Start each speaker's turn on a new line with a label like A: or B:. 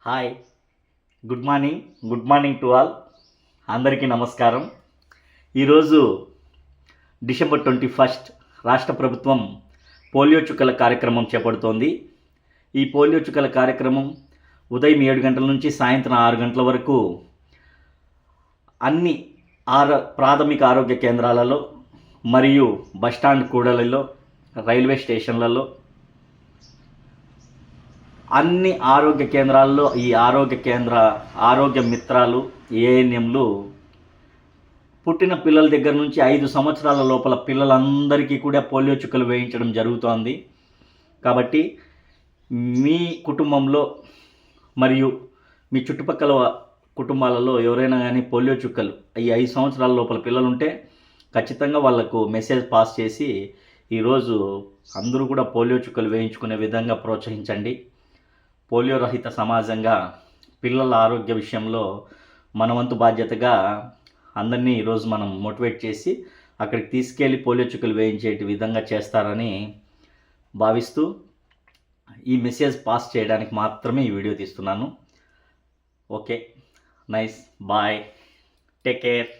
A: Hi, good morning to all. అందరికీ నమస్కారం. ఈరోజు డిసెంబర్ 21 రాష్ట్ర ప్రభుత్వం పోలియో చుక్కల కార్యక్రమం చేపడుతోంది. ఈ పోలియో చుక్కల కార్యక్రమం ఉదయం 7 గంటల నుంచి సాయంత్రం 6 గంటల వరకు అన్ని ప్రాథమిక ఆరోగ్య కేంద్రాలలో మరియు బస్టాండ్ కూడలిలో, రైల్వే స్టేషన్లలో, అన్ని ఆరోగ్య కేంద్రాల్లో ఈ ఆరోగ్య మిత్రాలు, ఏఎన్ఎంలు పుట్టిన పిల్లల దగ్గర నుంచి 5 సంవత్సరాల లోపల పిల్లలందరికీ కూడా పోలియో చుక్కలు వేయించడం జరుగుతోంది. కాబట్టి మీ కుటుంబంలో మరియు మీ చుట్టుపక్కల కుటుంబాలలో ఎవరైనా కానీ పోలియో చుక్కలు ఈ 5 సంవత్సరాల లోపల పిల్లలు ఉంటే ఖచ్చితంగా వాళ్లకు మెసేజ్ పాస్ చేసి ఈరోజు అందరూ కూడా పోలియో చుక్కలు వేయించుకునే విధంగా ప్రోత్సహించండి. పోలియో రహిత సమాజంగా పిల్లల ఆరోగ్య విషయంలో మనవంతు బాధ్యతగా అందరినీ ఈరోజు మనం మోటివేట్ చేసి అక్కడికి తీసుకెళ్ళి పోలియో చుక్కలు వేయించే విధంగా చేస్తారని భావిస్తూ ఈ మెసేజ్ పాస్ చేయడానికి మాత్రమే ఈ వీడియో తీస్తున్నాను. Okay, nice, bye, take care.